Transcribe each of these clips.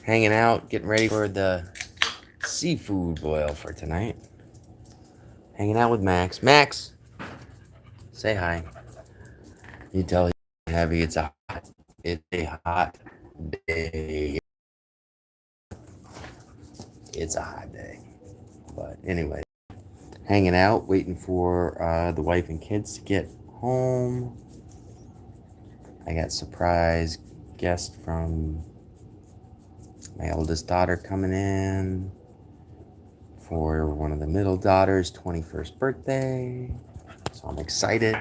Hanging out, getting ready for the seafood boil for tonight. Hanging out with Max. Max, say hi. You tell he's heavy. It's a hot day. It's a hot day. But anyway, hanging out, waiting for the wife and kids to get home. I got surprise guest from my oldest daughter coming in for one of the middle daughters' 21st birthday. So I'm excited.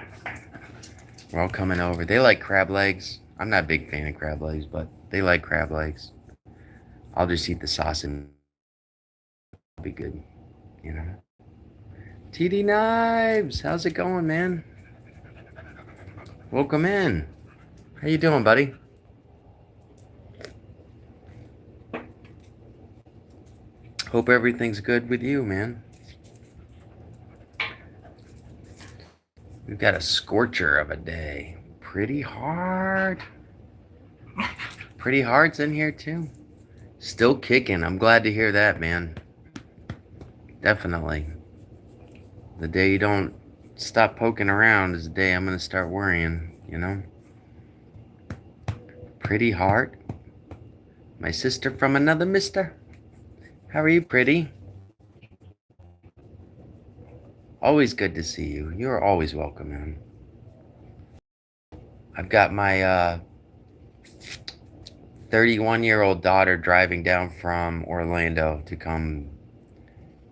We're all coming over. They like crab legs. I'm not a big fan of crab legs, but they like crab legs. I'll just eat the sauce and it'll be good, you know. TD Knives, how's it going, man? Welcome in. How you doing, buddy? Hope everything's good with you, man. We've got a scorcher of a day. Pretty hard. Pretty hard's in here too. Still kicking. I'm glad to hear that, man. Definitely. The day you don't stop poking around is the day I'm going to start worrying, you know? Pretty hard. My sister from another mister. How are you, pretty? Always good to see you. You're always welcome, man. I've got my 31-year-old daughter driving down from Orlando to come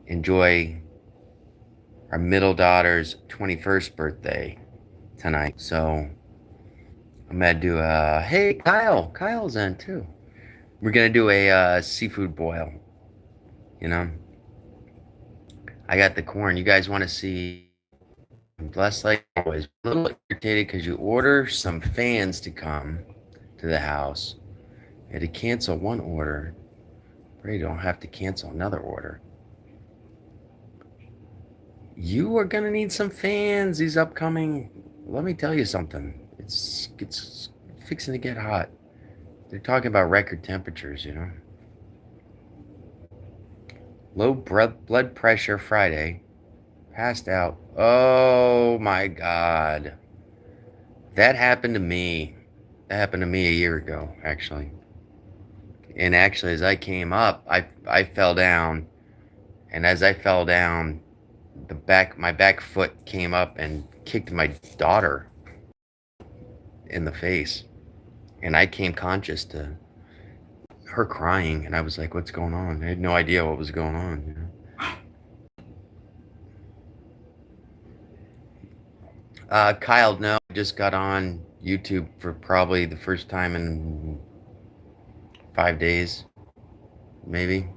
enjoy our middle daughter's 21st birthday tonight. So I'm going to do a... Hey, Kyle. Kyle's in, too. We're going to do a seafood boil, you know? I got the corn. You guys want to see? Blessed like always. A little irritated because you order some fans to come to the house. You had to cancel one order. Pray you don't have to cancel another order. You are gonna need some fans these upcoming. Let me tell you something. It's fixing to get hot. They're talking about record temperatures, you know. Low blood pressure Friday. Passed out. Oh my God. That happened to me. That happened to me a year ago, actually. And actually, as I came up, I fell down. And as I fell down, my back foot came up and kicked my daughter in the face. And I came conscious to her crying, and I was like, "What's going on?" I had no idea what was going on. You know? Kyle, no, I just got on YouTube for probably the first time in 5 days, maybe.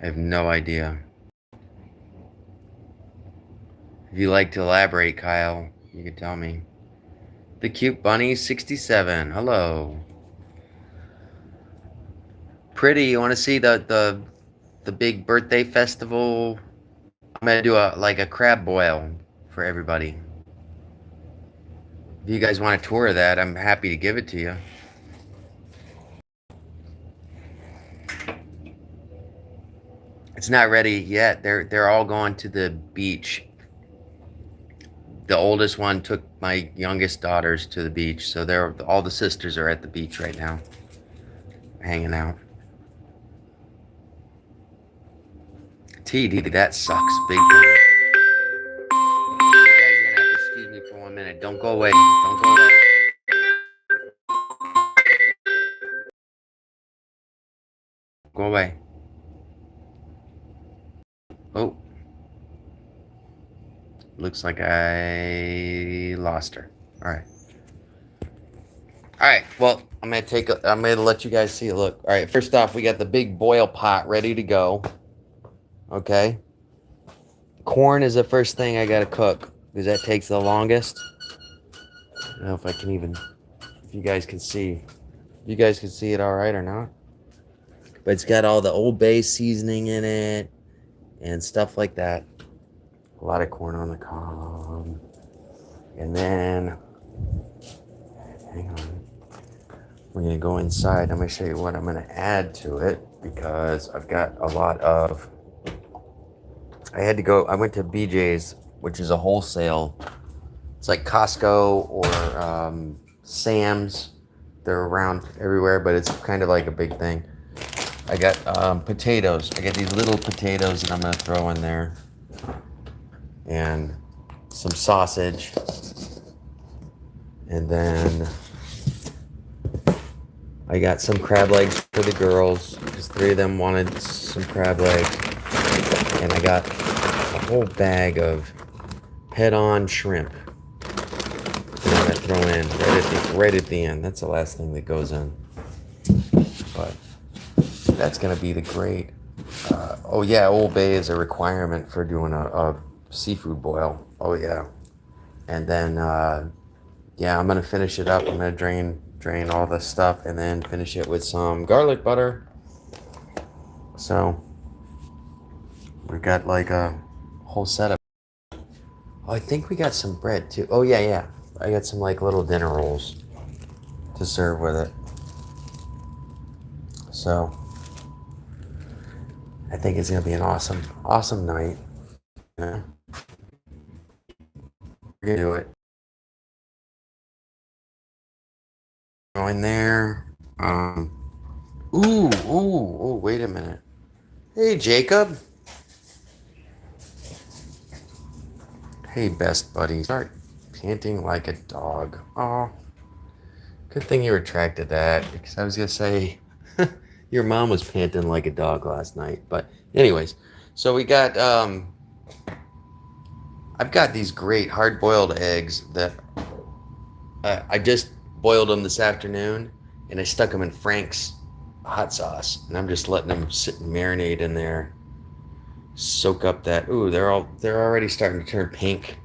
I have no idea. If you like to elaborate, Kyle, you could tell me. The Cute Bunny 67. Hello. Pretty, you want to see the big birthday festival? I'm gonna do a crab boil for everybody. If you guys want a tour of that, I'm happy to give it to you. It's not ready yet. They're all going to the beach. The oldest one took my youngest daughters to the beach, so all the sisters are at the beach right now, hanging out. TD, that sucks big time. You guys are gonna have to excuse me for 1 minute. Don't go away. Don't go away. Go away. Oh, looks like I lost her. All right. All right. Well, I'm gonna let you guys see a look. All right. First off, we got the big boil pot ready to go. Okay. Corn is the first thing I gotta cook because that takes the longest. I don't know if I can even, if you guys can see. You guys can see it all right or not. But it's got all the Old Bay seasoning in it and stuff like that. A lot of corn on the cob. And then, hang on. We're gonna go inside. I'm gonna show you what I'm gonna add to it because I've got a lot of. I went to BJ's, which is a wholesale. It's like Costco or Sam's. They're around everywhere, but it's kind of like a big thing. I got potatoes. I got these little potatoes that I'm gonna throw in there, and some sausage, and then I got some crab legs for the girls because 3 of them wanted some crab legs, and I got a whole bag of head-on shrimp that I'm gonna throw in right at the end. That's the last thing that goes in, but that's gonna be the great. Oh yeah, Old Bay is a requirement for doing a seafood boil. Oh yeah, and then yeah, I'm gonna finish it up. I'm gonna drain all the stuff and then finish it with some garlic butter. So we've got like a whole setup. Oh, I think we got some bread too. Oh yeah. I got some like little dinner rolls to serve with it. So I think it's gonna be an awesome night. Yeah. We're gonna do it. Go in there. Ooh, wait a minute. Hey, Jacob. Hey, best buddy. Start panting like a dog. Oh, good thing you retracted that because I was gonna say your mom was panting like a dog last night. But anyways, so we got I've got these great hard-boiled eggs that I just boiled them this afternoon, and I stuck them in Frank's hot sauce, and I'm just letting them sit and marinate in there, soak up that. Ooh, they're already starting to turn pink,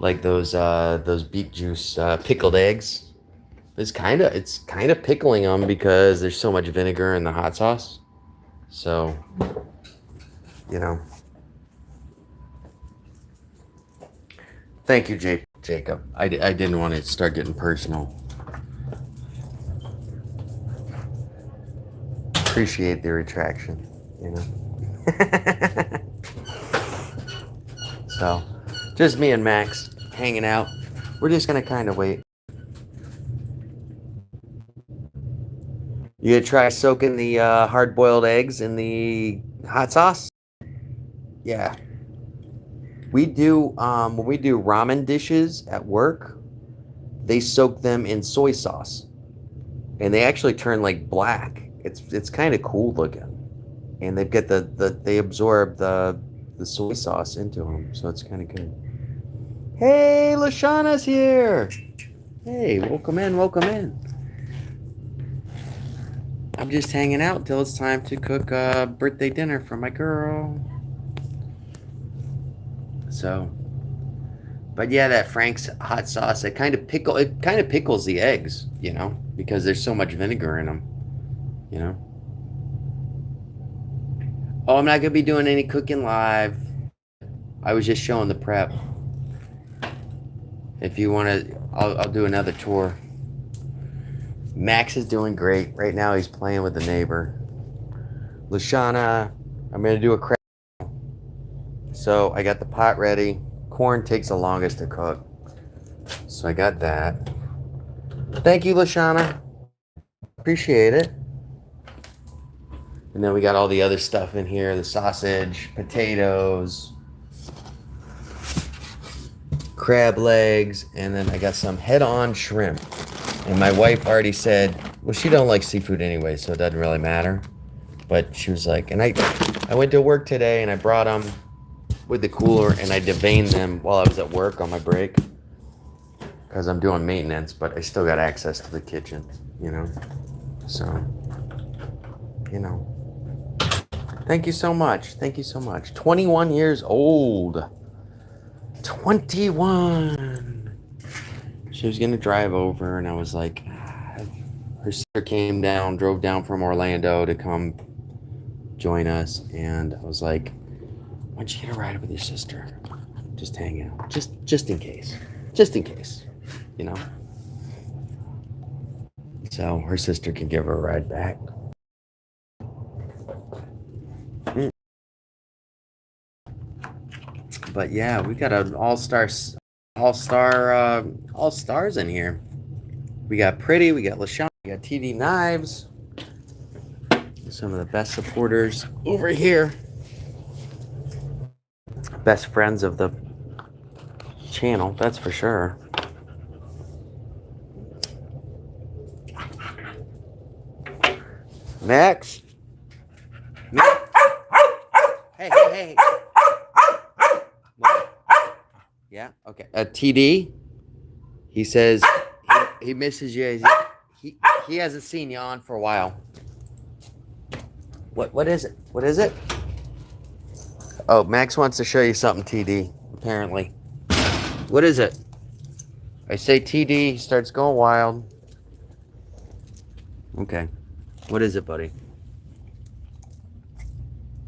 like those beet juice pickled eggs. It's kind of pickling them because there's so much vinegar in the hot sauce. So, you know. Thank you, Jacob. I didn't want to start getting personal. Appreciate the retraction, you know. So, just me and Max hanging out. We're just gonna kind of wait. You gonna try soaking the hard-boiled eggs in the hot sauce? Yeah. We do when we do ramen dishes at work, they soak them in soy sauce, and they actually turn like black. It's kind of cool looking, and they've got they absorb the soy sauce into them, so it's kind of good. Hey, Lashana's here. Hey, welcome in. I'm just hanging out till it's time to cook birthday dinner for my girl. So, but yeah, that Frank's hot sauce, it kind of pickles the eggs, you know, because there's so much vinegar in them, you know. Oh, I'm not gonna be doing any cooking live. I was just showing the prep. If you want to, I'll do another tour. Max is doing great right now. He's playing with the neighbor. Lashana, I'm gonna do a crab. So I got the pot ready. Corn takes the longest to cook, so I got that. Thank you, Lashana. Appreciate it. And then we got all the other stuff in here: the sausage, potatoes, crab legs, and then I got some head-on shrimp. And my wife already said, well, she don't like seafood anyway, so it doesn't really matter. But she was like, and I went to work today and I brought them with the cooler and I deveined them while I was at work on my break because I'm doing maintenance, but I still got access to the kitchen, you know. So, you know. Thank you so much. 21 years old. 21. She was gonna drive over, and I was like, her sister drove down from Orlando to come join us, and I was like, why don't you get a ride with your sister? Just hang out, just in case, you know. so her sister can give her a ride back. But yeah, we got an all-stars in here. We got Pretty, we got LaShawn, we got TD Knives. Some of the best supporters over here. Best friends of the channel, that's for sure. Max. Hey. What? Yeah, okay. TD, he says he misses you. He hasn't seen you on for a while. What is it? What is it? Oh, Max wants to show you something, TD, apparently. What is it? I say TD, he starts going wild. Okay. What is it, buddy?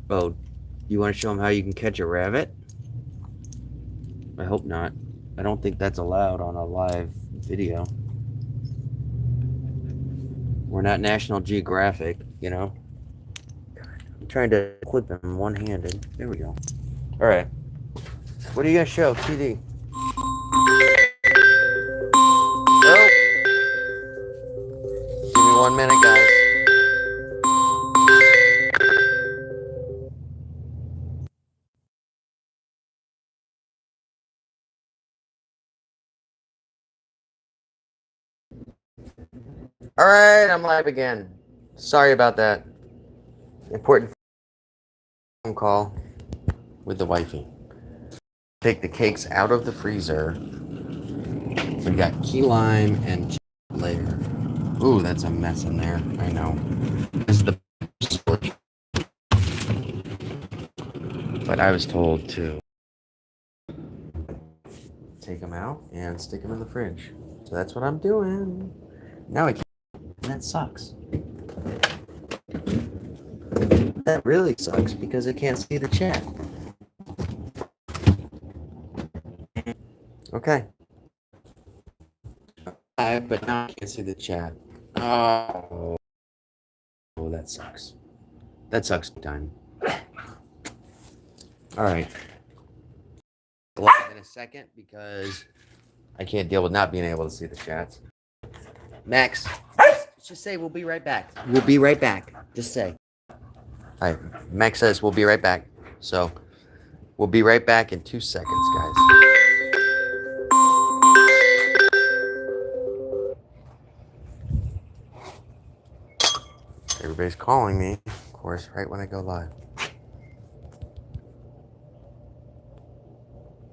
Oh, you want to show him how you can catch a rabbit? I hope not. I don't think that's allowed on a live video. We're not National Geographic, you know? I'm trying to clip him one-handed. There we go. All right. What are you going to show, TD? Oh. Give me 1 minute, guys. All right, I'm live again. Sorry about that. Important phone call with the wifey. Take the cakes out of the freezer. We got key lime and layer. Ooh, that's a mess in there. I know. This is the but I was told to take them out and stick them in the fridge. So that's what I'm doing. Now I can't. That sucks. That really sucks because I can't see the chat. Okay. But now I can't see the chat. Oh, that sucks. That sucks big time. All right. Live in a second because I can't deal with not being able to see the chats. Max, just say we'll be right back. We'll be right back. Just say. All right. Max says we'll be right back. So we'll be right back in 2 seconds, guys. Everybody's calling me, of course, right when I go live.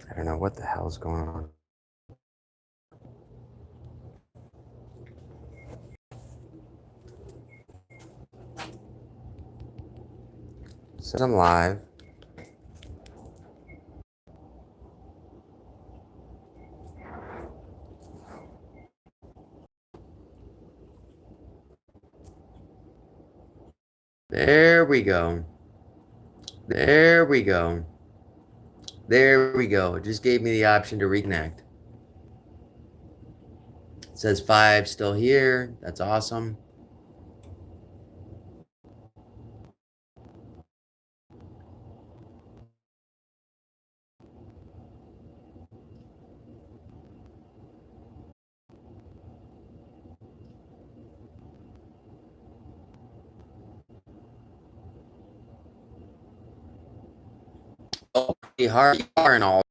I don't know what the hell's going on. Says I'm live. There we go. There we go. There we go. It just gave me the option to reconnect. It says 5 still here. That's awesome. Hard and all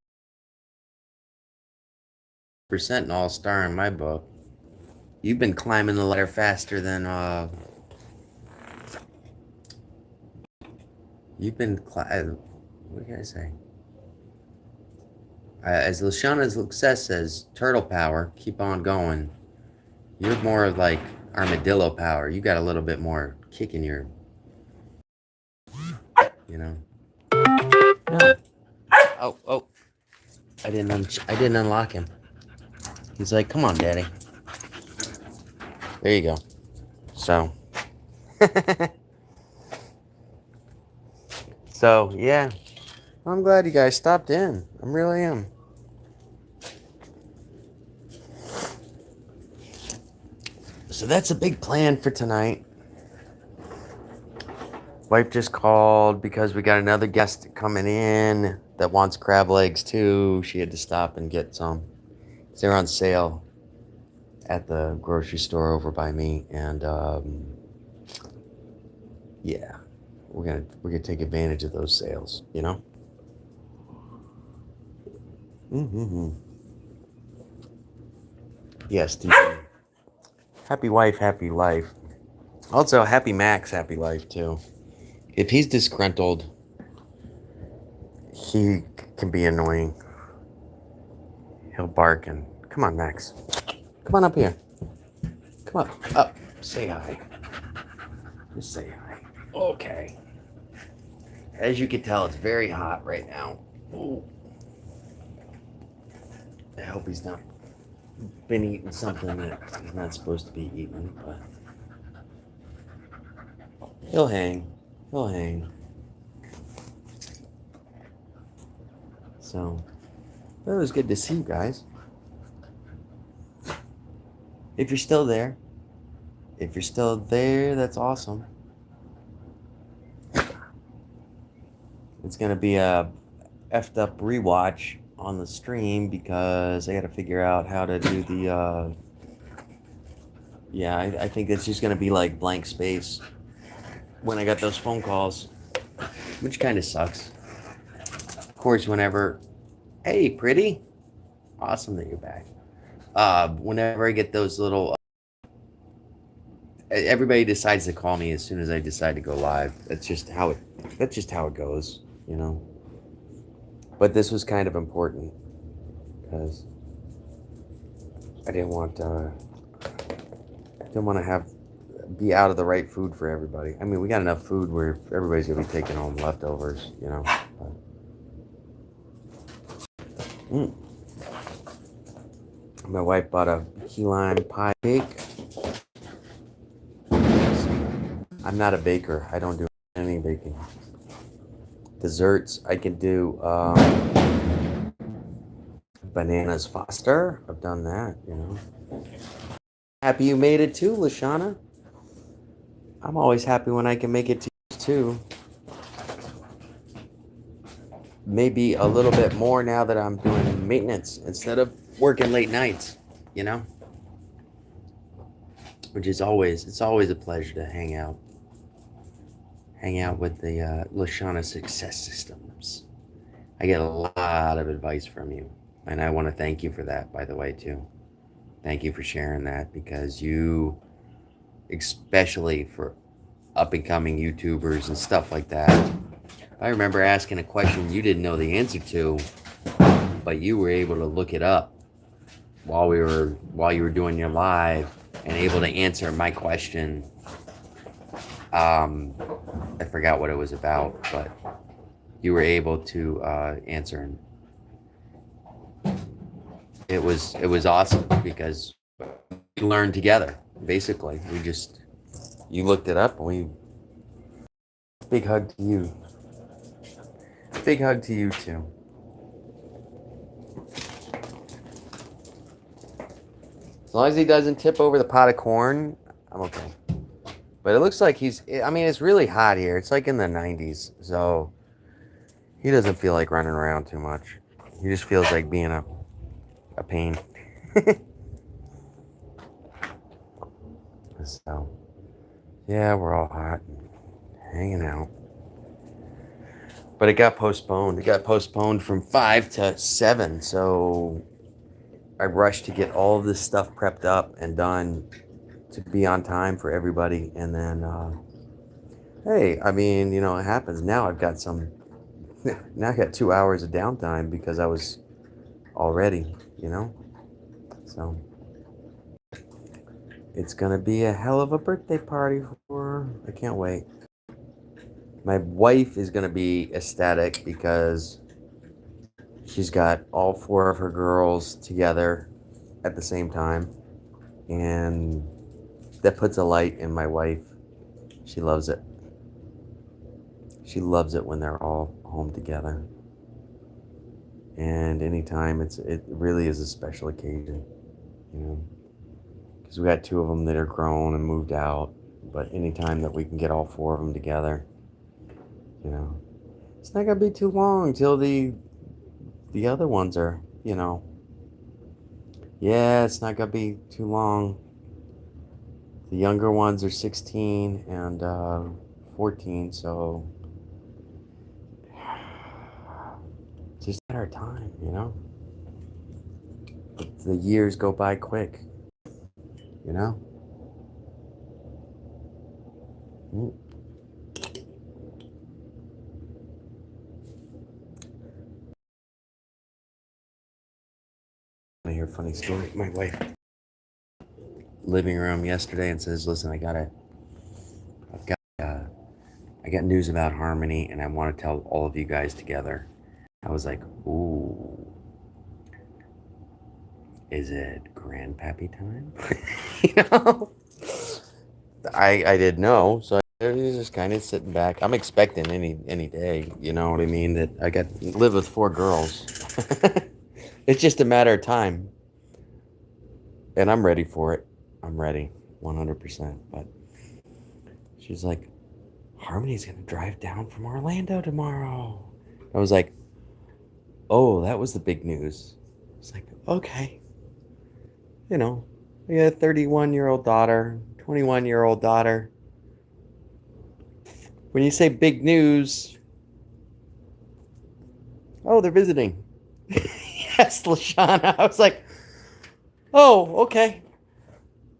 percent an all-star in my book. You've been climbing the ladder faster than you've been what can I say? As Lashana's success says, turtle power, keep on going. You're more like armadillo power. You got a little bit more kick in your, you know. No. Oh. I didn't unlock him. He's like, come on, daddy. There you go. So. So, yeah. I'm glad you guys stopped in. I really am. So that's a big plan for tonight. Wife just called because we got another guest coming in that wants crab legs too. She had to stop and get some. They're on sale at the grocery store over by me, and yeah, we're gonna take advantage of those sales, you know. Mm-hmm. Yes, TJ. Happy wife, happy life. Also, happy Max, happy life too. If he's disgruntled, he can be annoying. He'll bark and come on, Max. Come on up here. Come up. Say hi. Just say hi. Okay. As you can tell, it's very hot right now. Ooh. I hope he's not been eating something that he's not supposed to be eating, but he'll hang. He'll hang. So, it was good to see you guys. If you're still there, that's awesome. It's gonna be a effed up rewatch on the stream because I gotta figure out how to do the I think it's just gonna be like blank space when I got those phone calls, which kind of sucks. Of course, whenever, hey, pretty, awesome that you're back. Whenever I get those little, everybody decides to call me as soon as I decide to go live. That's just how it goes, you know. But this was kind of important because I didn't want to be out of the right food for everybody. I mean, we got enough food where everybody's gonna be taking home leftovers, you know. My wife bought a key lime pie cake. I'm not a baker. I don't do any baking. Desserts, I can do bananas Foster. I've done that, you know. Happy you made it too, Lashana. I'm always happy when I can make it to you too. Maybe a little bit more now that I'm doing maintenance instead of working late nights, you know. Which is it's always a pleasure to hang out with the Lashana Success Systems. I get a lot of advice from you, and I want to thank you for that, by the way, too. Thank you for sharing that, because you, especially for up and coming YouTubers and stuff like that, I remember asking a question you didn't know the answer to, but you were able to look it up while you were doing your live and able to answer my question. I forgot what it was about, but you were able to answer. It was awesome because we learned together. Basically, you looked it up, and big hug to you. Big hug to you too. As long as he doesn't tip over the pot of corn, I'm okay. But it looks like it's really hot here. It's like in the 90s, so he doesn't feel like running around too much. He just feels like being a pain. So, yeah, we're all hot and hanging out. But it got postponed. It got postponed from 5 to 7, so I rushed to get all of this stuff prepped up and done to be on time for everybody. And then, hey, I mean, you know, it happens. Now I got 2 hours of downtime because I was all ready, you know? So it's going to be a hell of a birthday party for her. I can't wait. My wife is going to be ecstatic because she's got all 4 of her girls together at the same time. And that puts a light in my wife. She loves it. She loves it when they're all home together. And anytime it really is a special occasion, you know. because we got two of them that are grown and moved out. But anytime that we can get all four of them together, you know, it's not gonna be too long till the other ones are, yeah, it's not gonna be too long. The younger ones are 16 and 14, so it's just a matter of time, The years go by quick, you know. Mm. I hear a funny story. My wife living room yesterday and says, "Listen, I've I got news about Harmony, and I want to tell all of you guys together." I was like, "Ooh, is it grandpappy time?" you know, I didn't know, so I was just kind of sitting back. I'm expecting any day. You know what I mean? That I got live with four girls. It's just a matter of time, and I'm ready for it. I'm ready, 100%. But she's like, Harmony's gonna drive down from Orlando tomorrow. I was like, oh, that was the big news. It's like, okay, you know, I got a 31-year-old daughter, 21-year-old daughter. When you say big news, oh, they're visiting. Yes, Lashana. I was like, oh, okay.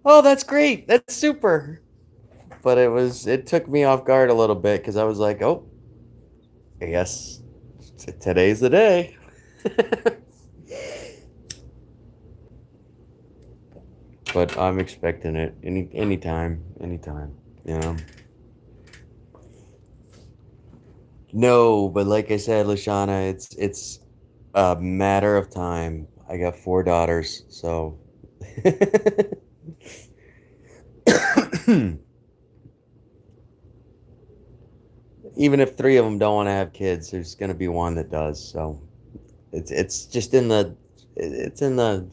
Oh, that's great. That's super. But it took me off guard a little bit because I was like, oh, I guess today's the day. But I'm expecting it anytime, you know. No, but like I said, Lashana, it's a matter of time. I got four daughters, so even if three of them don't want to have kids, there's gonna be one that does. So it's just it's in the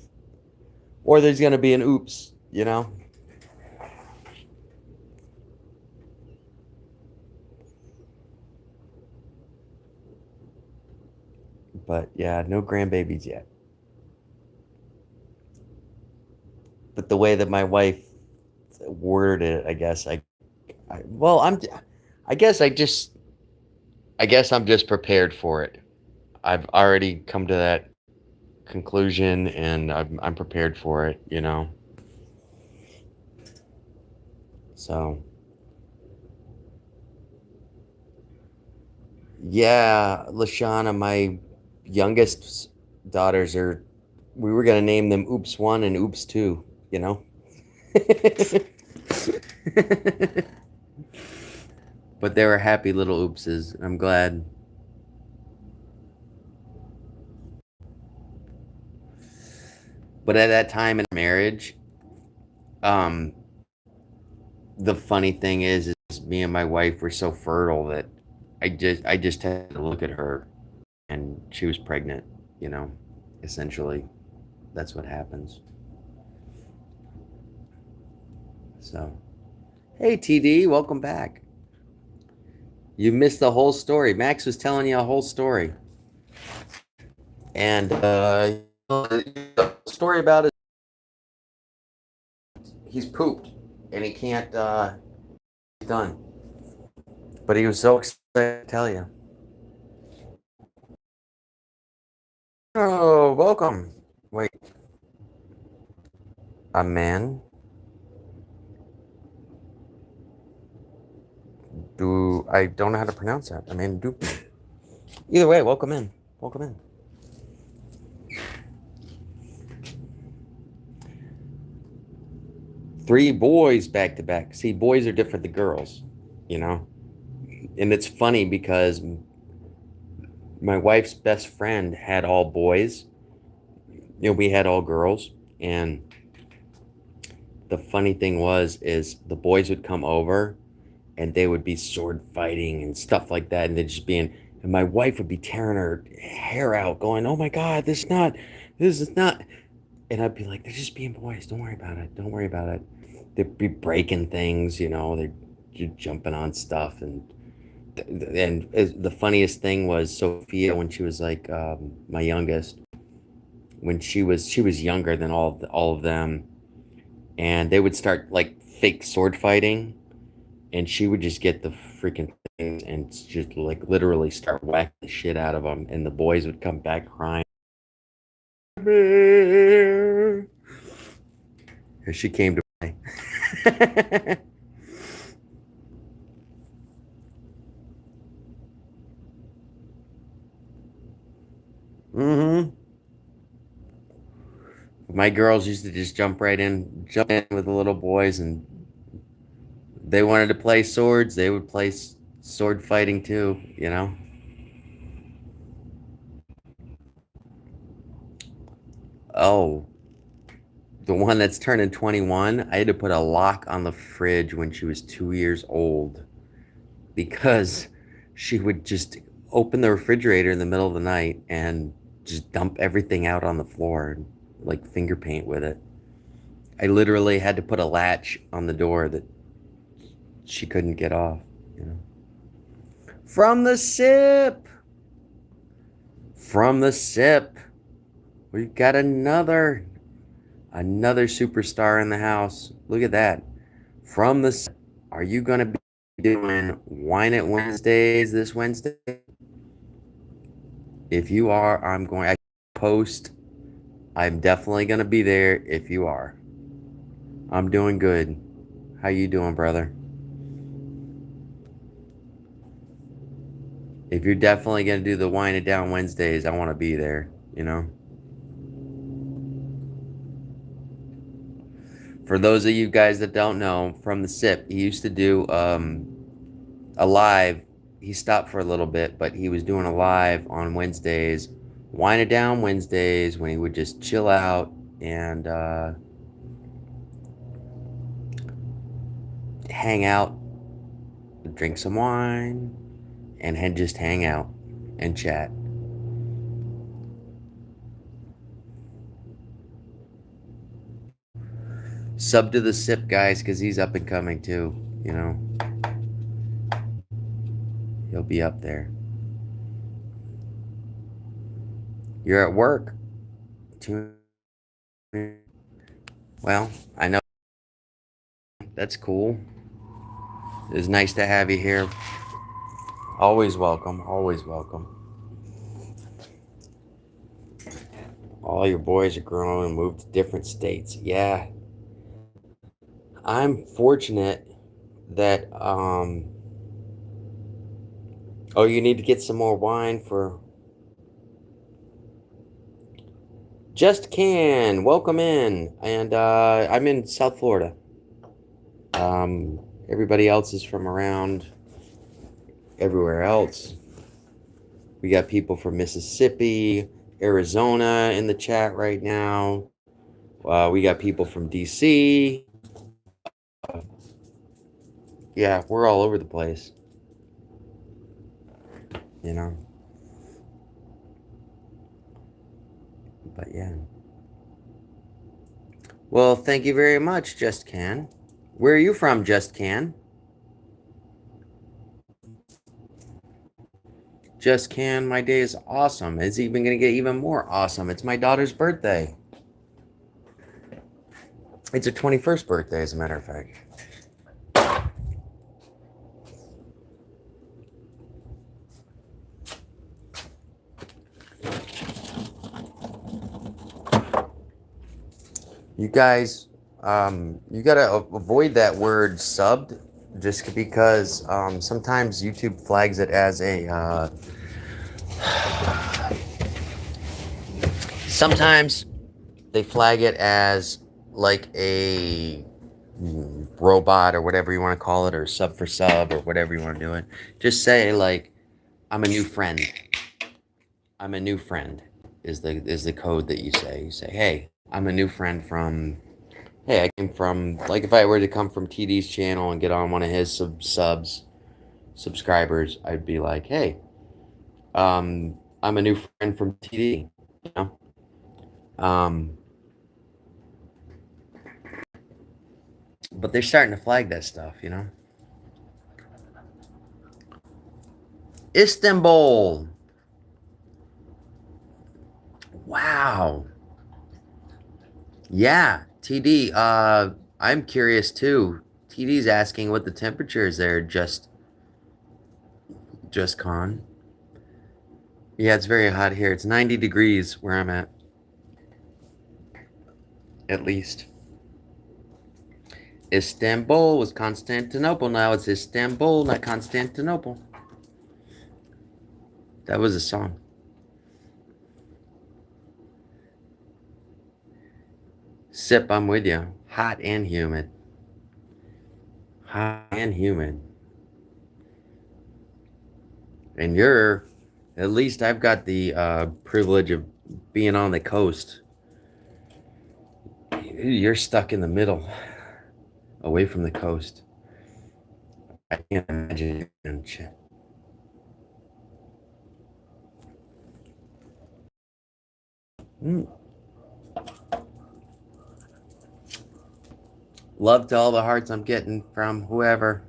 or there's gonna be an oops, you know. But yeah, no grandbabies yet. But the way that my wife worded it, I guess well, I guess I guess I'm just prepared for it. I've already come to that conclusion, and I'm prepared for it, you know. So yeah, Lashana, my youngest daughters are. We were gonna name them Oops One and Oops Two, you know. But they were happy little oopses. I'm glad. But at that time in marriage, um, the funny thing is me and my wife were so fertile that I just had to look at her, and she was pregnant. You know, essentially, that's what happens. So, hey TD, welcome back. You missed the whole story. Max was telling you a whole story, and the story about it. He's pooped, and he can't. He's done. But he was so excited to tell you. Oh, welcome. Wait, a man? Do I don't know how to pronounce that? A man do. Either way, welcome in. Welcome in. Three boys back to back. See, boys are different than girls, you know? And it's funny because my wife's best friend had all boys. We had all girls. And the funny thing is the boys would come over and they would be sword fighting and stuff like that. And they'd just being, and my wife would be tearing her hair out going, oh my God, this is not. And I'd be like, they're just being boys. Don't worry about it. Don't worry about it. They'd be breaking things, you know, they're jumping on stuff. And the funniest thing was Sophia, when she was like my youngest, when she was younger than all of them, and they would start like fake sword fighting, and she would just get the freaking things and just like literally start whacking the shit out of them, and the boys would come back crying. Here she came to play. Mm-hmm. My girls used to just jump in with the little boys, and they wanted to play swords. They would play sword fighting too, you know. Oh, the one that's turning 21, I had to put a lock on the fridge when she was 2 years old because she would just open the refrigerator in the middle of the night and just dump everything out on the floor and like finger paint with it. I literally had to put a latch on the door that she couldn't get off, you know. From the sip. From the sip. We've got another superstar in the house. Look at that. From the sip. Are you going to be doing Wine It Wednesdays this Wednesday? If you are, I post. I'm definitely going to be there if you are. I'm doing good. How you doing, brother? If you're definitely going to do the Wine It Down Wednesdays, I want to be there, you know? For those of you guys that don't know, From the Sip, he used to do a live. He stopped for a little bit, but he was doing a live on Wednesdays, Wine It Down Wednesdays, when he would just chill out and hang out, drink some wine, and just hang out and chat. Sub to the Sip, guys, because he's up and coming too, you know. He'll be up there. You're at work. Well, I know. That's cool. It's nice to have you here. Always welcome. Always welcome. All your boys are grown and moved to different states. Yeah. I'm fortunate that oh, you need to get some more wine for Just Can. Welcome in. And I'm in South Florida. Everybody else is from around everywhere else. We got people from Mississippi, Arizona in the chat right now. We got people from DC. Yeah, we're all over the place. You know. But yeah. Well, thank you very much, Just Can. Where are you from, Just Can? Just Can, my day is awesome. It's even going to get even more awesome. It's my daughter's birthday. It's her 21st birthday, as a matter of fact. You guys, you got to avoid that word subbed, just because sometimes YouTube flags it as a... sometimes they flag it as like a robot or whatever you want to call it, or sub for sub or whatever you want to do it. Just say like, I'm a new friend. I'm a new friend is the code that you say. You say, hey, I'm a new friend from... Hey, I came from, like, if I were to come from TD's channel and get on one of his subscribers, I'd be like, hey, I'm a new friend from TD, you know? But they're starting to flag that stuff, you know? Istanbul. Wow. Yeah, TD. I'm curious too. TD's asking what the temperature is there. Just con. Yeah, it's very hot here. It's 90 degrees where I'm at least. Istanbul was Constantinople. Now it's Istanbul, not Constantinople. That was a song. Sip, I'm with you. Hot and humid. Hot and humid. And at least I've got the privilege of being on the coast. You're stuck in the middle, away from the coast. I can't imagine. Love to all the hearts I'm getting from whoever.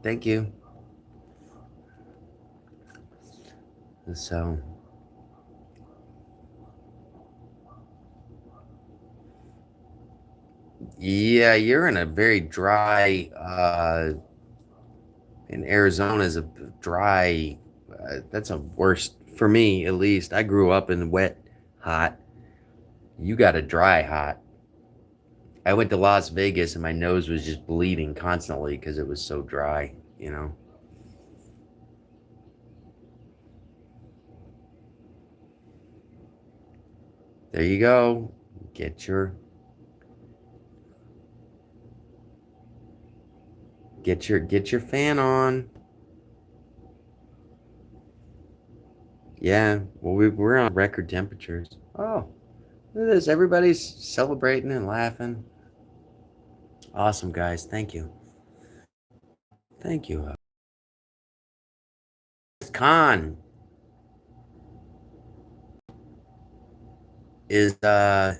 Thank you. So, yeah, you're in a very dry, in Arizona is a dry, that's a worst, for me at least. I grew up in wet, hot. You got a dry hot. I went to Las Vegas and my nose was just bleeding constantly because it was so dry, you know. There you go. Get your fan on. Yeah, well, we're on record temperatures. Oh, look at this. Everybody's celebrating and laughing. Awesome, guys. Thank you. Thank you. Con is, well,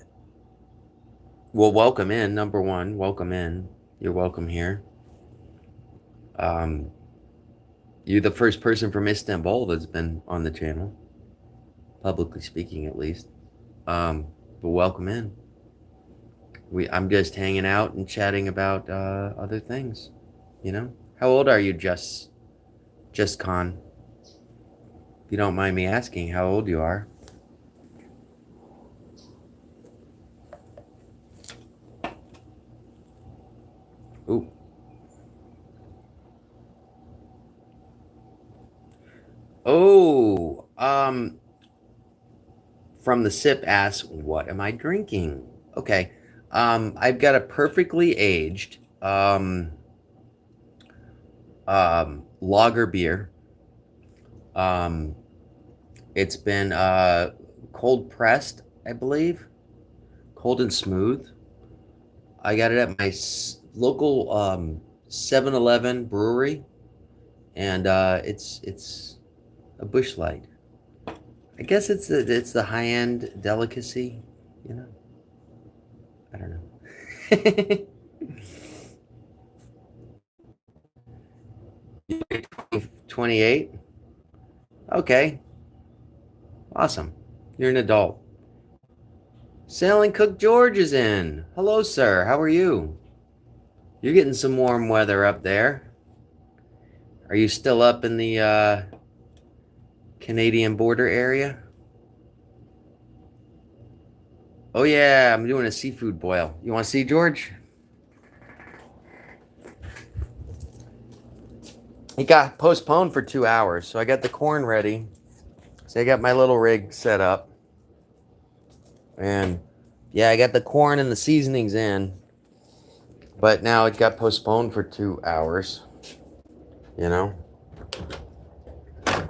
welcome in. Number one, welcome in. You're welcome here. You're the first person from Istanbul that's been on the channel, publicly speaking, at least. But welcome in. I'm just hanging out and chatting about other things, you know. How old are you, Just Con? If you don't mind me asking, how old you are? Ooh. Oh, from the sip asks, what am I drinking? Okay. I've got a perfectly aged lager beer. It's been cold pressed, I believe, cold and smooth. I got it at my local 7-Eleven brewery, and it's a Busch Light. I guess it's the high end delicacy, you know. I don't know. 28. Okay. Awesome. You're an adult. Sailing Cook George is in. Hello, sir. How are you? You're getting some warm weather up there. Are you still up in the Canadian border area? Oh, yeah. I'm doing a seafood boil. You want to see, George? It got postponed for 2 hours, so I got the corn ready. So I got my little rig set up. And yeah, I got the corn and the seasonings in. But now it got postponed for 2 hours. You know?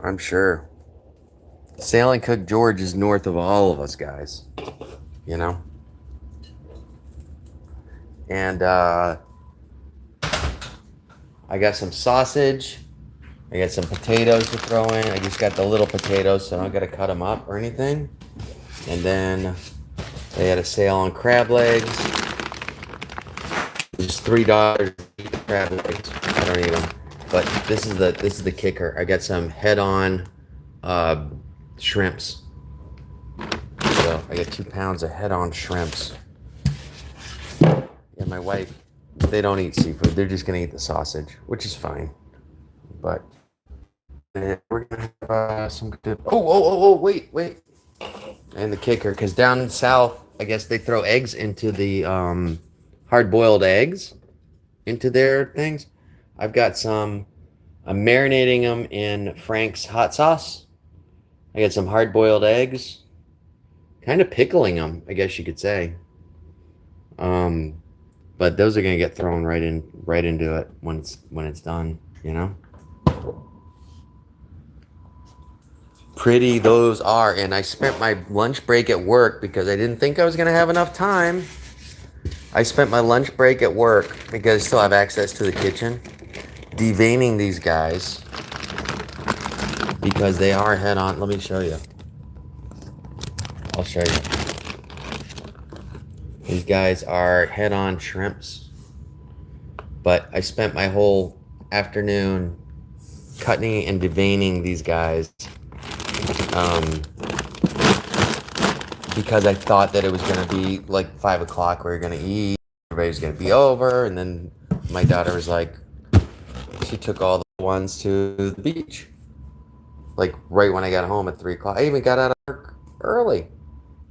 I'm sure. Sailing Cook George is north of all of us, guys. You know? And I got some sausage. I got some potatoes to throw in. I just got the little potatoes, so I don't got to cut them up or anything. And then they had a sale on crab legs. Just $3 crab legs. I don't eat them. But this is the kicker. I got some head-on uh, shrimps. So I got 2 pounds of head-on shrimps. And my wife, they don't eat seafood. They're just gonna eat the sausage, which is fine. But we're gonna have some good. Wait. And the kicker, because down south, I guess they throw eggs into the hard-boiled eggs into their things. I've got some. I'm marinating them in Frank's hot sauce. I got some hard-boiled eggs, kind of pickling them, I guess you could say. But those are gonna get thrown right into it when it's done. You know. Pretty those are, and I spent my lunch break at work because I didn't think I was gonna have enough time. I spent my lunch break at work because I still have access to the kitchen, deveining these guys because they are head on. Let me show you. I'll show you. These guys are head on shrimps, but I spent my whole afternoon cutting and deveining these guys because I thought that it was going to be like 5 o'clock. We were going to eat. Everybody's going to be over. And then my daughter was like, she took all the ones to the beach. Like right when I got home at 3 o'clock. I even got out of work early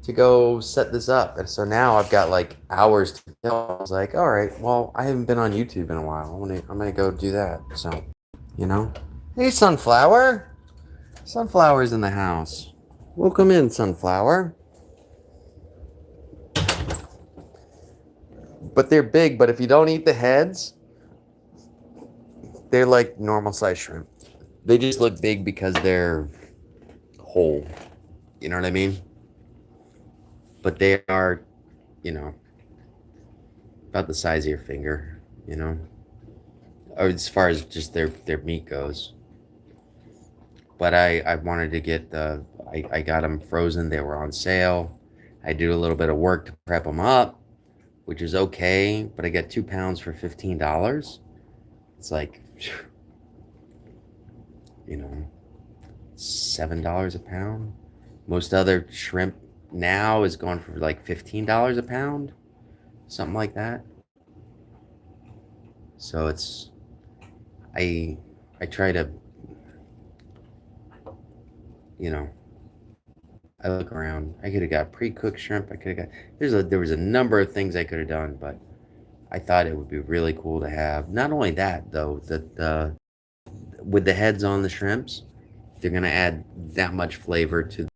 to go set this up. And so now I've got like hours to kill. I was like, all right, well, I haven't been on YouTube in a while. I'm going to go do that. So, you know. Hey, Sunflower. Sunflower's in the house. Welcome in, Sunflower. But they're big, but if you don't eat the heads, they're like normal size shrimp. They just look big because they're whole. You know what I mean? But they are, you know, about the size of your finger, you know? Or as far as just their meat goes. But I wanted to get I got them frozen. They were on sale. I did a little bit of work to prep them up, which is okay, but I got 2 pounds for $15. It's like, you know, $7 a pound. Most other shrimp now is going for like $15 a pound, something like that. So it's, I try to, you know, I look around. I could have got pre-cooked shrimp. I could have got, there was a number of things I could have done, but I thought it would be really cool to have. Not only that though, that with the heads on the shrimps, they're gonna add that much flavor to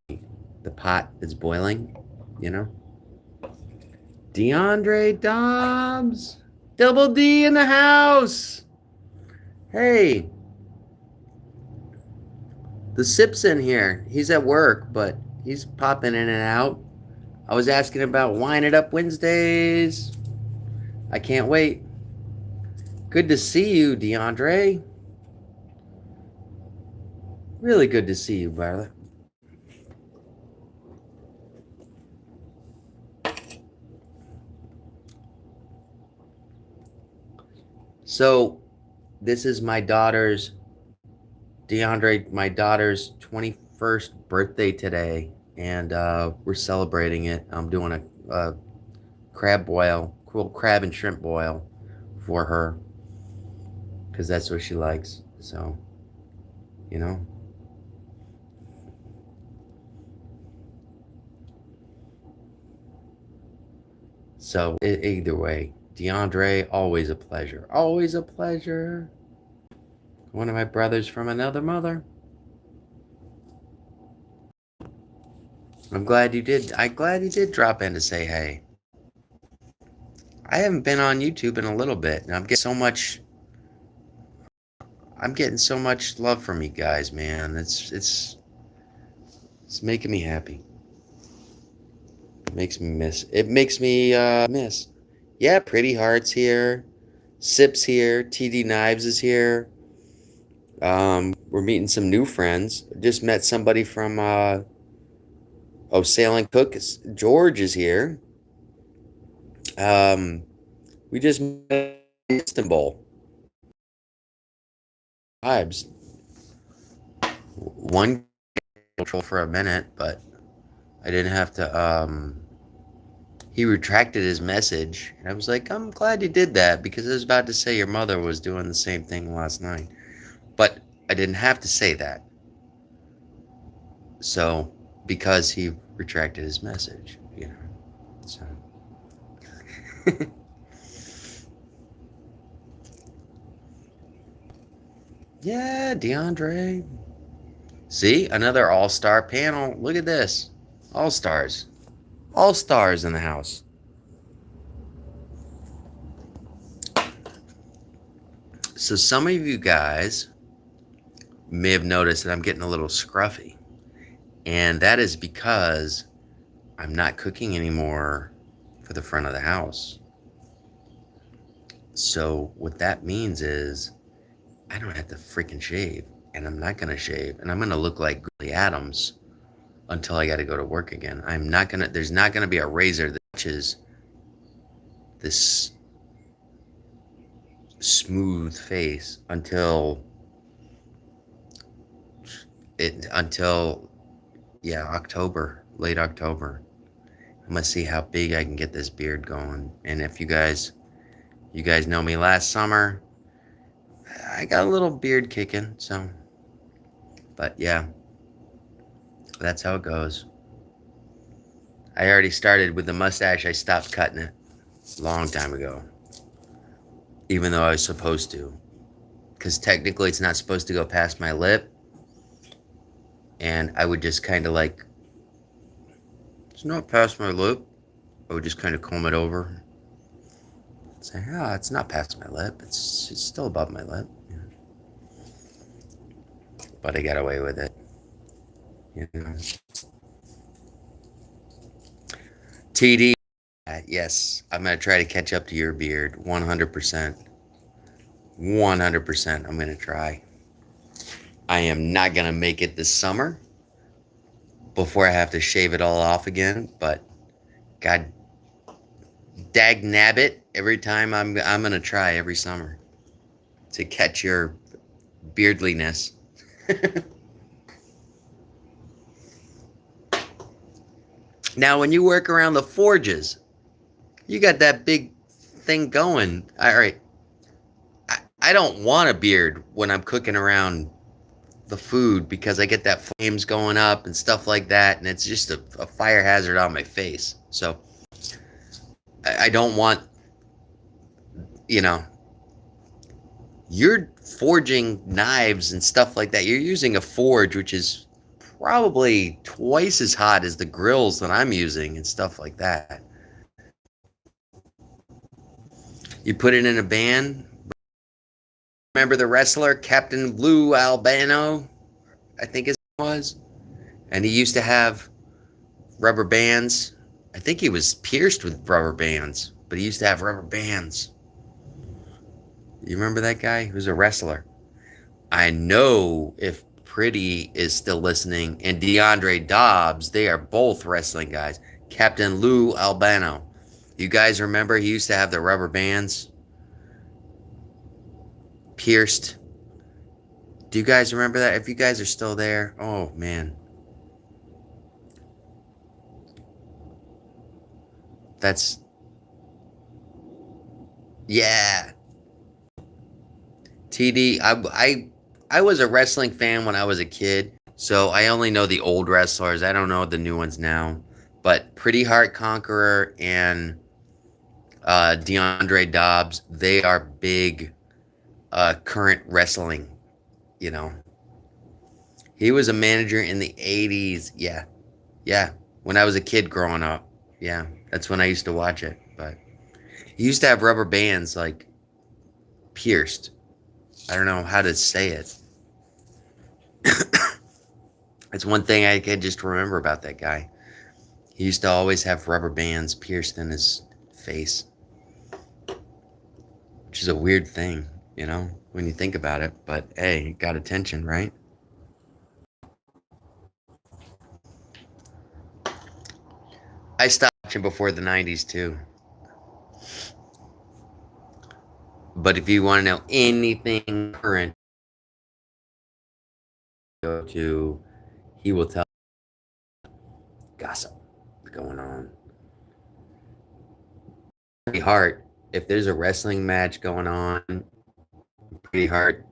the pot that's boiling, you know. DeAndre Dobbs, Double D in the house. Hey, the Sip's in here. He's at work, but he's popping in and out. I was asking about Wine It Up Wednesdays. I can't wait. Good to see you, DeAndre. Really good to see you, brother. So, this is my daughter's, DeAndre, my daughter's 21st birthday today, and we're celebrating it. I'm doing a crab boil, cool crab and shrimp boil for her, because that's what she likes. So, you know. So, either way, DeAndre, always a pleasure. Always a pleasure. One of my brothers from another mother. I'm glad you did drop in to say hey. I haven't been on YouTube in a little bit, and I'm getting so much love from you guys, man. It's making me happy. It makes me miss. Yeah, Pretty Heart's here. Sip's here. TD Knives is here. We're meeting some new friends. Just met somebody from Sail and Cook. George is here. We just met in Istanbul. Vibes. One control for a minute, but I didn't have to. He retracted his message, and I was like, I'm glad you did that because I was about to say your mother was doing the same thing last night, but I didn't have to say that. So because he retracted his message, you know. So yeah, DeAndre. See, another all-star panel. Look at this. All stars. All stars in the house. So some of you guys may have noticed that I'm getting a little scruffy. And that is because I'm not cooking anymore for the front of the house. So what that means is I don't have to freaking shave. And I'm not going to shave. And I'm going to look like Grizzly Adams until I got to go to work again. There's not going to be a razor that touches this smooth face until October, late October. I'm gonna see how big I can get this beard going. And if you guys know me last summer, I got a little beard kicking, so but yeah, that's how it goes. I already started with the mustache. I stopped cutting it a long time ago, even though I was supposed to, because technically it's not supposed to go past my lip, and I would just kind of like, it's not past my lip. I would just kind of comb it over, say, oh, it's not past my lip. It's still above my lip. Yeah. But I got away with it. You know. TD, yes, I'm going to try to catch up to your beard. 100%. 100%. I'm going to try. I am not going to make it this summer before I have to shave it all off again. But God dag nabbit, every time I'm going to try every summer to catch your beardliness. Now, when you work around the forges, you got that big thing going. All right. I don't want a beard when I'm cooking around the food because I get that flames going up and stuff like that, and it's just a fire hazard on my face. So I don't want, you know, you're forging knives and stuff like that. You're using a forge, which is probably twice as hot as the grills that I'm using and stuff like that. You put it in a ban. Remember the wrestler, Captain Lou Albano, I think his name was? And he used to have rubber bands. I think he was pierced with rubber bands, but he used to have rubber bands. You remember that guy? He was a wrestler. I know if Pretty is still listening and DeAndre Dobbs, they are both wrestling guys. Captain Lou Albano. You guys remember he used to have the rubber bands pierced? Do you guys remember that? If you guys are still there, oh man. That's, yeah. TD, I was a wrestling fan when I was a kid, so I only know the old wrestlers. I don't know the new ones now. But Pretty Heart Conqueror and DeAndre Dobbs, they are big current wrestling, you know. He was a manager in the 80s. Yeah. Yeah. When I was a kid growing up. Yeah. That's when I used to watch it. But he used to have rubber bands like pierced. I don't know how to say it. It's one thing I can just remember about that guy. He used to always have rubber bands pierced in his face, which is a weird thing, you know, when you think about it. But hey, it got attention, right? I stopped watching before the 90s too. But if you want to know anything current, go to, he will tell gossip going on. Pretty hard. If there's a wrestling match going on, pretty hard.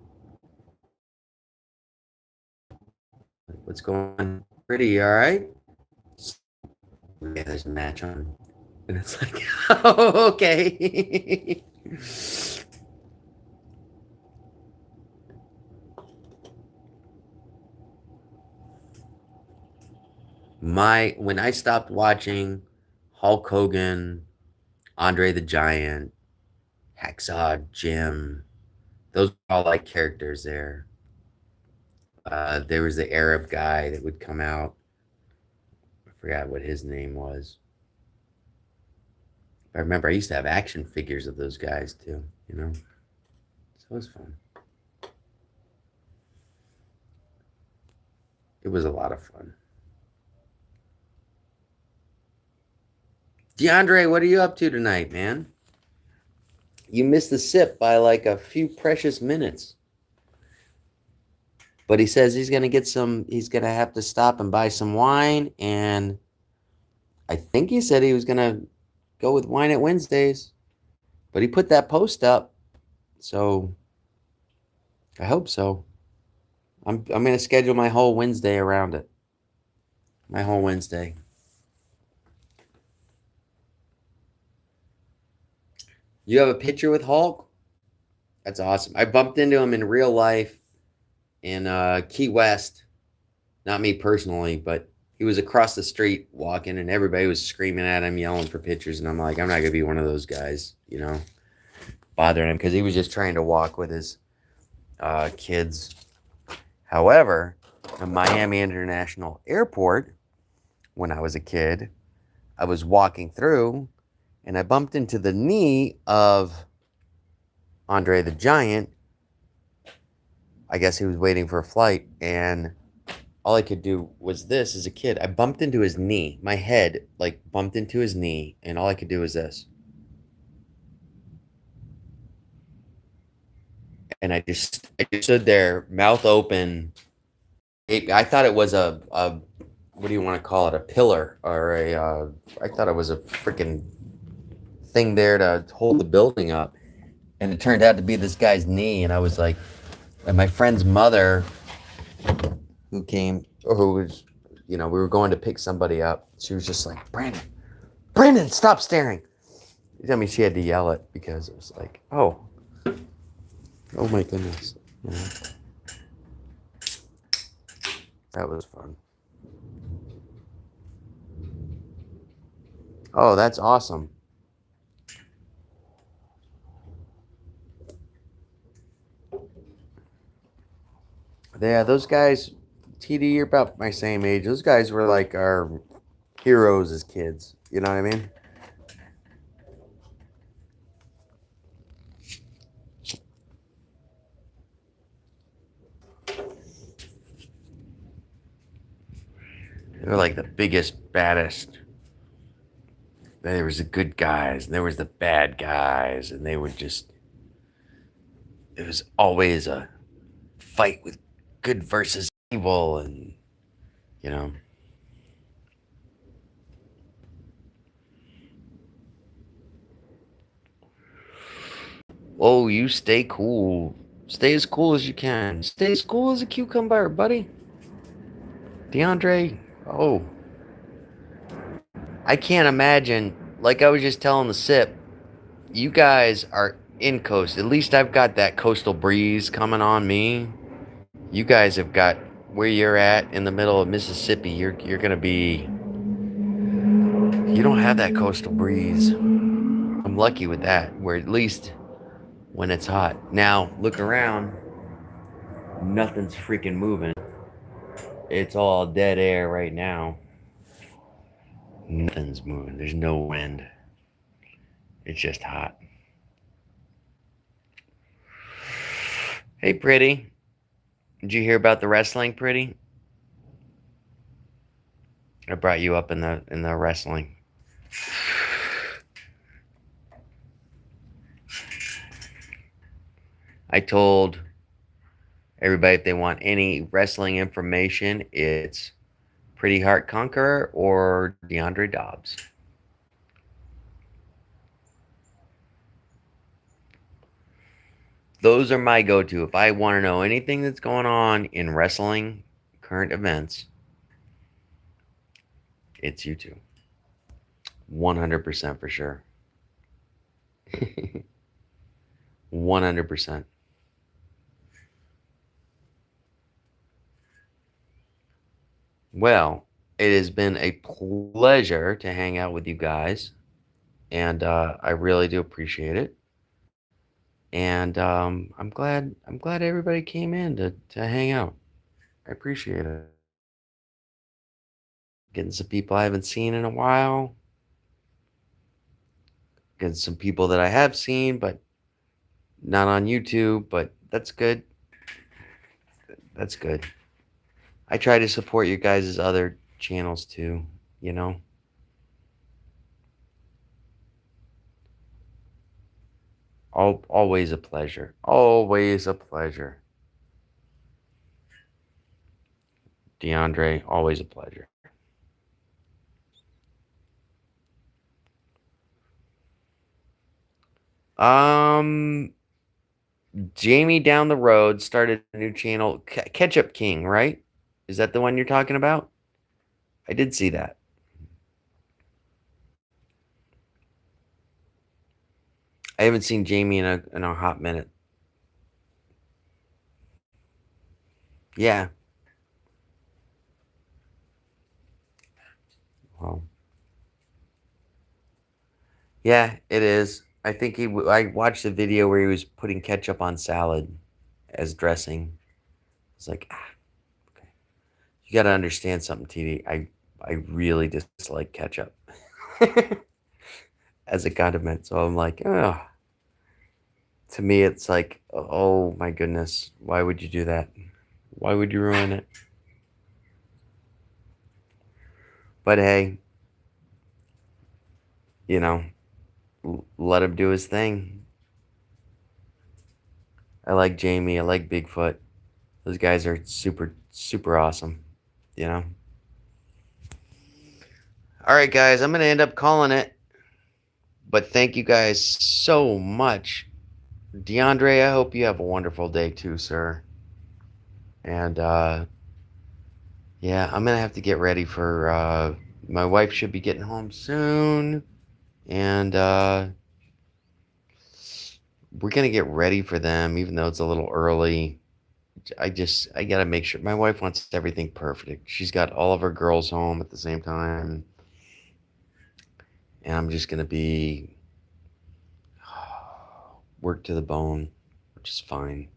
What's going on? Pretty all right. Yeah, there's a match on, and it's like, oh, okay. When I stopped watching Hulk Hogan, Andre the Giant, Hacksaw Jim, those were all like characters there. There was the Arab guy that would come out. I forgot what his name was. I remember I used to have action figures of those guys too, you know? So it was fun. It was a lot of fun. DeAndre, what are you up to tonight, man? You missed the sip by like a few precious minutes. But he says he's going to have to stop and buy some wine. And I think he said he was going to go with Wine at Wednesdays. But he put that post up. So I hope so. I'm going to schedule my whole Wednesday around it. My whole Wednesday. You have a picture with Hulk? That's awesome. I bumped into him in real life in Key West. Not me personally, but he was across the street walking and everybody was screaming at him, yelling for pictures. And I'm like, I'm not going to be one of those guys, you know, bothering him because he was just trying to walk with his kids. However, at Miami International Airport, when I was a kid, I was walking through and I bumped into the knee of Andre the Giant. I guess he was waiting for a flight, and all I could do was this as a kid. I bumped into his knee. My head, like, bumped into his knee, and all I could do was this. And I just stood there, mouth open. I thought it was a what do you want to call it? A pillar or I thought it was a freaking thing there to hold the building up. And it turned out to be this guy's knee. And I was like, and my friend's mother who came, or who was, you know, we were going to pick somebody up. She was just like, Brandon, stop staring. I mean, she had to yell it because it was like, oh my goodness. You know? That was fun. Oh, that's awesome. Yeah, those guys, TD, you're about my same age. Those guys were like our heroes as kids. You know what I mean? They were like the biggest, baddest. There was the good guys, and there was the bad guys, and they would just. It was always a fight with good versus evil, and you know. Oh, you stay cool. Stay as cool as you can. Stay as cool as a cucumber, buddy. DeAndre, oh. I can't imagine, like I was just telling the sip, you guys are in coast. At least I've got that coastal breeze coming on me. You guys have got where you're at in the middle of Mississippi. You're gonna be. You don't have that coastal breeze. I'm lucky with that. Where at least when it's hot. Now look around. Nothing's freaking moving. It's all dead air right now. Nothing's moving. There's no wind. It's just hot. Hey, pretty. Did you hear about the wrestling, pretty? I brought you up in the wrestling. I told everybody if they want any wrestling information, it's Pretty Heart Conqueror or DeAndre Dobbs. Those are my go-to. If I want to know anything that's going on in wrestling, current events, it's YouTube. 100% for sure. 100%. Well, it has been a pleasure to hang out with you guys, and I really do appreciate it. And I'm glad everybody came in to hang out. I appreciate it. Getting some people I haven't seen in a while. Getting some people that I have seen, but not on YouTube. But that's good. That's good. I try to support you guys' other channels too. You know. Always a pleasure. Always a pleasure. DeAndre, always a pleasure. Um, Jamie down the road started a new channel, Ketchup King, right? Is that the one you're talking about? I did see that. I haven't seen Jamie in a hot minute. Yeah. Well, yeah, it is. I think I watched a video where he was putting ketchup on salad as dressing. It's like, okay. You got to understand something, TD. I really dislike ketchup as a condiment. So I'm like, oh, to me, it's like, oh my goodness, why would you do that? Why would you ruin it? But hey, you know, let him do his thing. I like Jamie. I like Bigfoot. Those guys are super, super awesome. You know? All right, guys, I'm going to end up calling it. But thank you guys so much. DeAndre, I hope you have a wonderful day too, sir. And yeah, I'm going to have to get ready for my wife should be getting home soon. And we're going to get ready for them, even though it's a little early. I got to make sure. My wife wants everything perfect. She's got all of her girls home at the same time. And I'm just going to be worked to the bone, which is fine.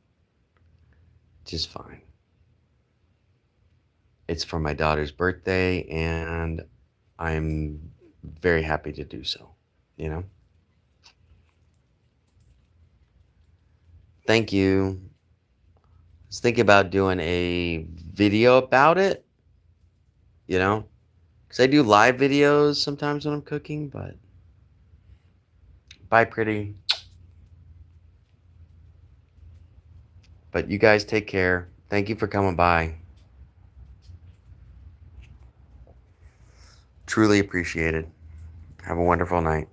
Just fine. It's for my daughter's birthday, and I'm very happy to do so, you know? Thank you. I was thinking about doing a video about it, you know? Because I do live videos sometimes when I'm cooking, but bye, pretty. But you guys take care. Thank you for coming by. Truly appreciated. Have a wonderful night.